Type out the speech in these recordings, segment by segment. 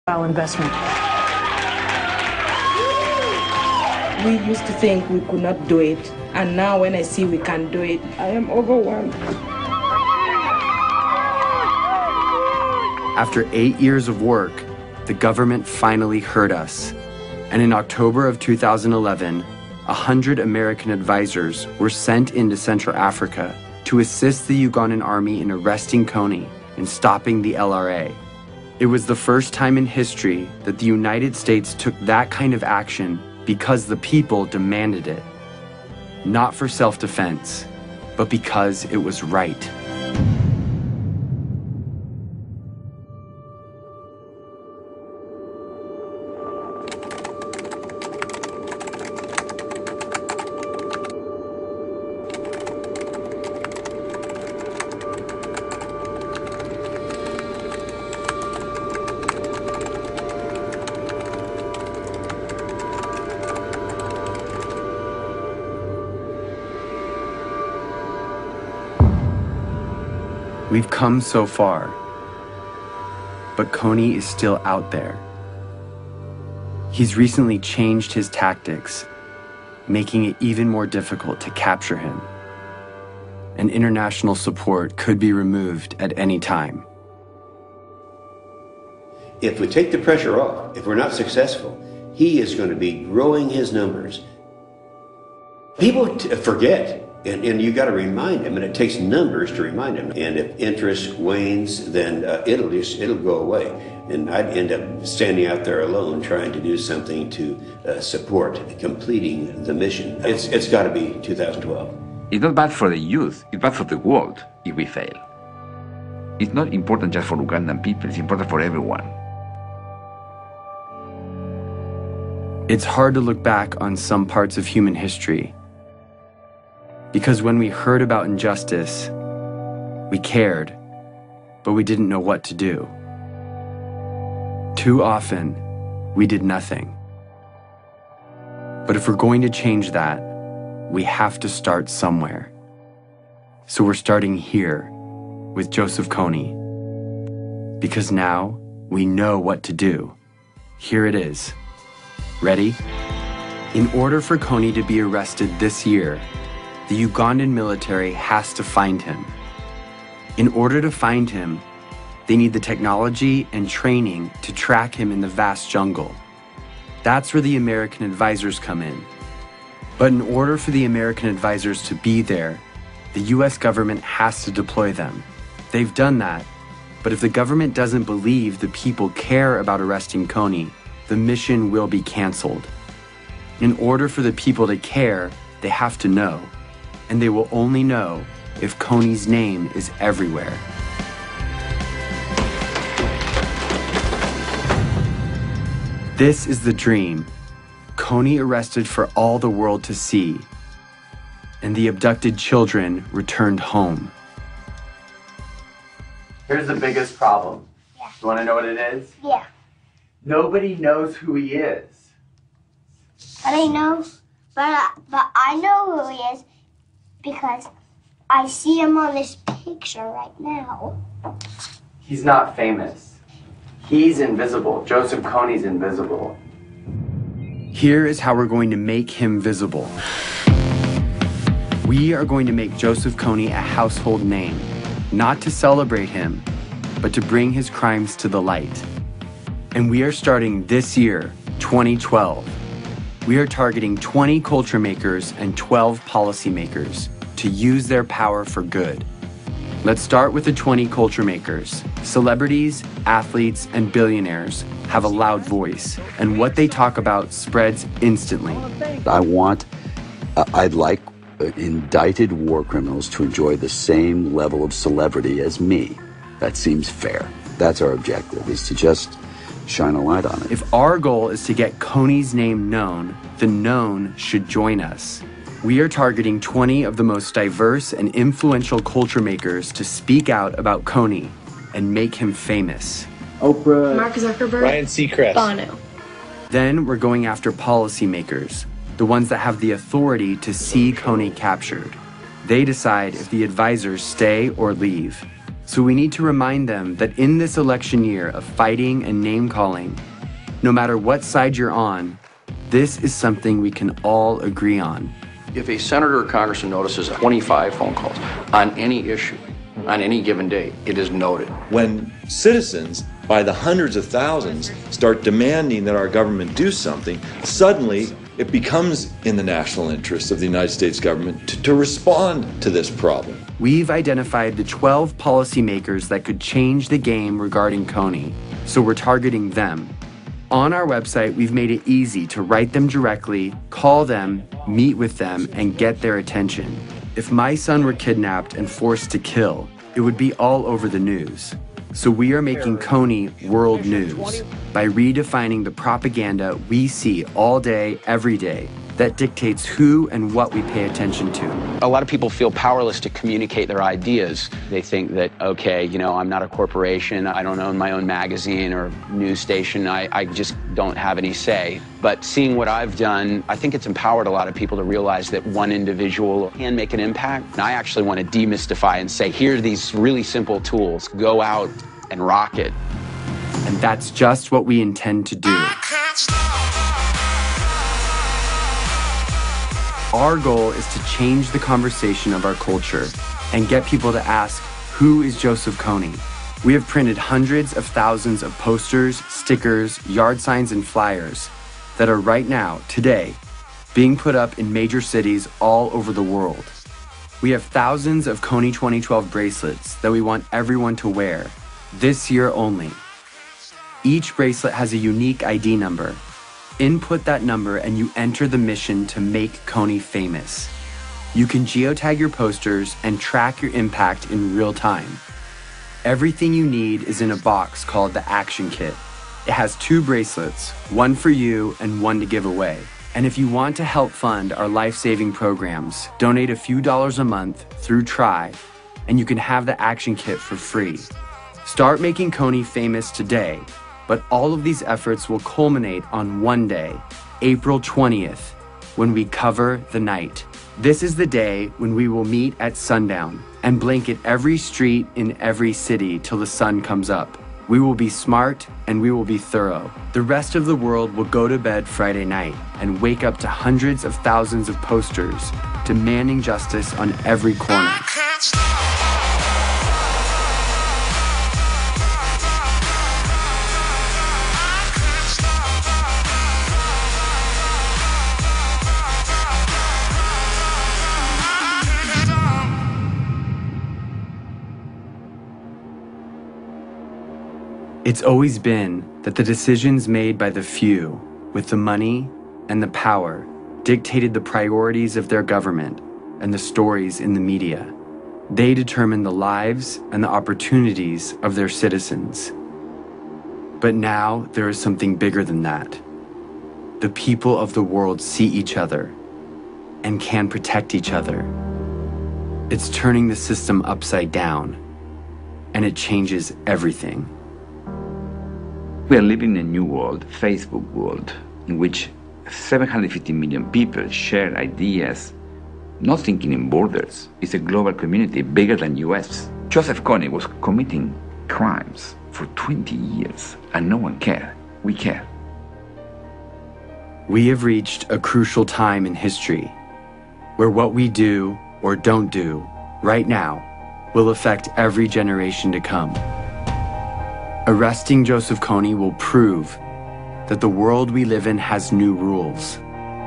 investment. We used to think we could not do it, and now when I see we can do it, I am overwhelmed. After 8 years of work, the government finally heard us. And in October of 2011, 100 American advisors were sent into Central Africa to assist the Ugandan army in arresting Kony and stopping the LRA. It was the first time in history that the United States took that kind of action because the people demanded it. Not for self-defense, but because it was right. We've come so far, but Kony is still out there. He's recently changed his tactics, making it even more difficult to capture him. And international support could be removed at any time. If we take the pressure off, if we're not successful, he is going to be growing his numbers. People forget. And you got to remind them, and it takes numbers to remind them. And if interest wanes, then it'll go away. And I'd end up standing out there alone trying to do something to support completing the mission. It's got to be 2012. It's not bad for the youth, it's bad for the world if we fail. It's not important just for Ugandan people, it's important for everyone. It's hard to look back on some parts of human history, because when we heard about injustice, we cared, but we didn't know what to do. Too often, we did nothing. But if we're going to change that, we have to start somewhere. So we're starting here with Joseph Kony, because now we know what to do. Here it is. Ready? In order for Kony to be arrested this year, the Ugandan military has to find him. In order to find him, they need the technology and training to track him in the vast jungle. That's where the American advisors come in. But in order for the American advisors to be there, the US government has to deploy them. They've done that, but if the government doesn't believe the people care about arresting Kony, the mission will be canceled. In order for the people to care, they have to know. And they will only know if Kony's name is everywhere. This is the dream. Kony arrested for all the world to see, and the abducted children returned home. Here's the biggest problem. Yeah. You want to know what it is? Yeah. Nobody knows who he is. I know, but I know who he is. Because I see him on this picture right now. He's not famous. He's invisible. Joseph Kony's invisible. Here is how we're going to make him visible. We are going to make Joseph Kony a household name, not to celebrate him, but to bring his crimes to the light. And we are starting this year, 2012. We are targeting 20 culture makers and 12 policymakers to use their power for good. Let's start with the 20 culture makers. Celebrities, athletes, and billionaires have a loud voice, and what they talk about spreads instantly. I'd like indicted war criminals to enjoy the same level of celebrity as me. That seems fair. That's our objective, is to just shine a light on it. If our goal is to get Kony's name known, the known should join us. We are targeting 20 of the most diverse and influential culture makers to speak out about Kony and make him famous. Oprah, Mark Zuckerberg, Ryan Seacrest, Bono. Then we're going after policymakers, the ones that have the authority to see Kony captured. They decide if the advisors stay or leave. So we need to remind them that in this election year of fighting and name-calling, no matter what side you're on, this is something we can all agree on. If a senator or congressman notices 25 phone calls on any issue, on any given day, it is noted. When citizens, by the hundreds of thousands, start demanding that our government do something, suddenly it becomes in the national interest of the United States government to respond to this problem. We've identified the 12 policymakers that could change the game regarding Kony, so we're targeting them. On our website, we've made it easy to write them directly, call them, meet with them, and get their attention. If my son were kidnapped and forced to kill, it would be all over the news. So we are making Kony world news by redefining the propaganda we see all day, every day, that dictates who and what we pay attention to. A lot of people feel powerless to communicate their ideas. They think that, okay, you know, I'm not a corporation, I don't own my own magazine or news station, I just don't have any say. But seeing what I've done, I think it's empowered a lot of people to realize that one individual can make an impact. And I actually want to demystify and say, here are these really simple tools, go out and rock it. And that's just what we intend to do. Our goal is to change the conversation of our culture and get people to ask, who is Joseph Kony? We have printed hundreds of thousands of posters, stickers, yard signs, and flyers that are right now, today, being put up in major cities all over the world. We have thousands of Kony 2012 bracelets that we want everyone to wear, this year only. Each bracelet has a unique ID number. Input that number and you enter the mission to make Kony famous. You can geotag your posters and track your impact in real time. Everything you need is in a box called the Action Kit. It has 2 bracelets, one for you and one to give away. And if you want to help fund our life-saving programs, donate a few dollars a month through Try, and you can have the Action Kit for free. Start making Kony famous today. But all of these efforts will culminate on one day, April 20th, when we cover the night. This is the day when we will meet at sundown and blanket every street in every city till the sun comes up. We will be smart and we will be thorough. The rest of the world will go to bed Friday night and wake up to hundreds of thousands of posters demanding justice on every corner. It's always been that the decisions made by the few, with the money and the power, dictated the priorities of their government and the stories in the media. They determine the lives and the opportunities of their citizens. But now there is something bigger than that. The people of the world see each other and can protect each other. It's turning the system upside down, and it changes everything. We are living in a new world, Facebook world, in which 750 million people share ideas, not thinking in borders. It's a global community bigger than US. Joseph Kony was committing crimes for 20 years, and no one cared. We care. We have reached a crucial time in history where what we do or don't do right now will affect every generation to come. Arresting Joseph Kony will prove that the world we live in has new rules,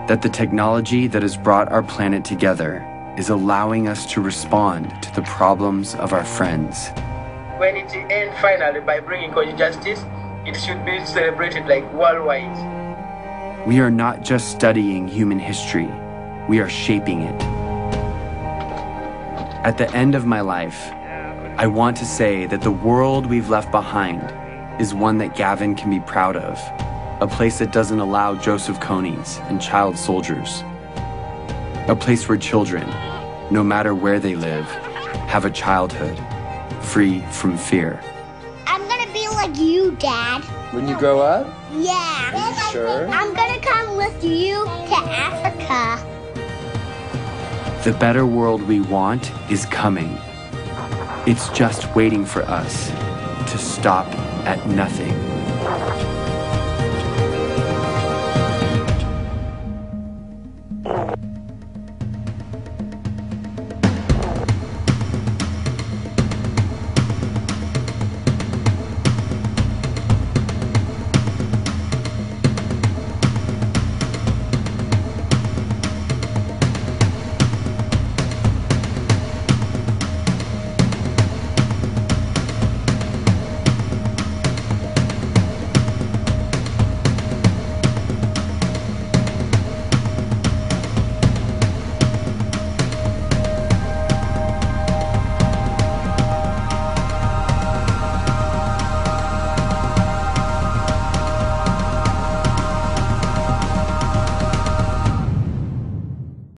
that the technology that has brought our planet together is allowing us to respond to the problems of our friends. When it ends finally by bringing Kony justice, it should be celebrated like worldwide. We are not just studying human history, we are shaping it. At the end of my life, I want to say that the world we've left behind is one that Gavin can be proud of, a place that doesn't allow Joseph Konys and child soldiers, a place where children, no matter where they live, have a childhood free from fear. I'm gonna be like you, Dad. When you grow up? Yeah. Are you sure? I'm gonna come with you to Africa. The better world we want is coming. It's just waiting for us to stop at nothing.